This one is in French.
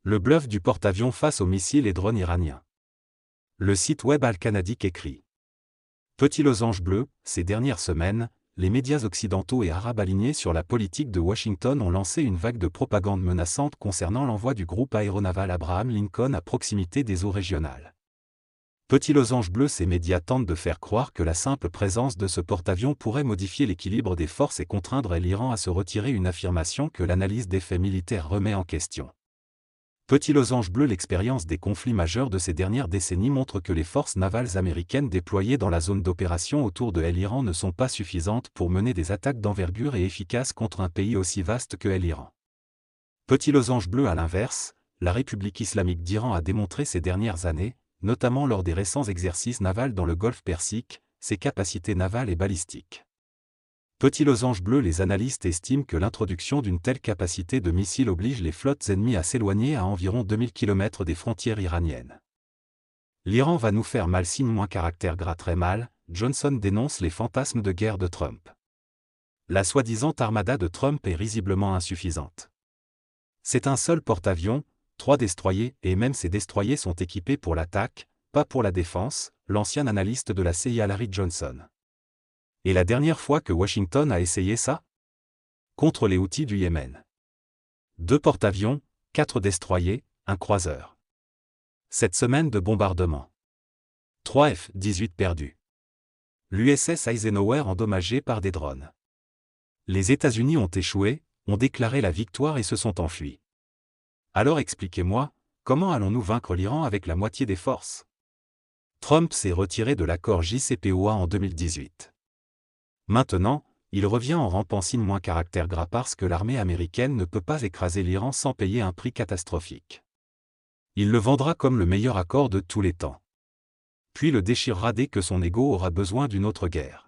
Le bluff du porte-avions face aux missiles et drones iraniens. Le site web Al-Qanadik écrit. Petit losange bleu, ces dernières semaines, les médias occidentaux et arabes alignés sur la politique de Washington ont lancé une vague de propagande menaçante concernant l'envoi du groupe aéronaval Abraham Lincoln à proximité des eaux régionales. Petit losange bleu, ces médias tentent de faire croire que la simple présence de ce porte-avions pourrait modifier l'équilibre des forces et contraindre l'Iran à se retirer, une affirmation que l'analyse des faits militaires remet en question. Petit losange bleu, l'expérience des conflits majeurs de ces dernières décennies montre que les forces navales américaines déployées dans la zone d'opération autour de l'Iran ne sont pas suffisantes pour mener des attaques d'envergure et efficaces contre un pays aussi vaste que l'Iran. Petit losange bleu, à l'inverse, la République islamique d'Iran a démontré ces dernières années, notamment lors des récents exercices navals dans le Golfe Persique, ses capacités navales et balistiques. Petit losange bleu, les analystes estiment que l'introduction d'une telle capacité de missiles oblige les flottes ennemies à s'éloigner à environ 2000 km des frontières iraniennes. L'Iran va nous faire mal, signe caractère gras très mal, Johnson dénonce les fantasmes de guerre de Trump. La soi-disant armada de Trump est risiblement insuffisante. C'est un seul porte-avions, 3 destroyers, et même ces destroyers sont équipés pour l'attaque, pas pour la défense, l'ancien analyste de la CIA Larry Johnson. Et la dernière fois que Washington a essayé ça? Contre les Houthis du Yémen. 2 porte-avions, 4 destroyers, un croiseur. 7 semaines de bombardement. 3 F-18 perdus. L'USS Eisenhower endommagé par des drones. Les États-Unis ont échoué, ont déclaré la victoire et se sont enfuis. Alors expliquez-moi, comment allons-nous vaincre l'Iran avec la moitié des forces? Trump s'est retiré de l'accord JCPOA en 2018. Maintenant, il revient en rampant, signe caractère gras, parce que l'armée américaine ne peut pas écraser l'Iran sans payer un prix catastrophique. Il le vendra comme le meilleur accord de tous les temps. Puis le déchirera dès que son ego aura besoin d'une autre guerre.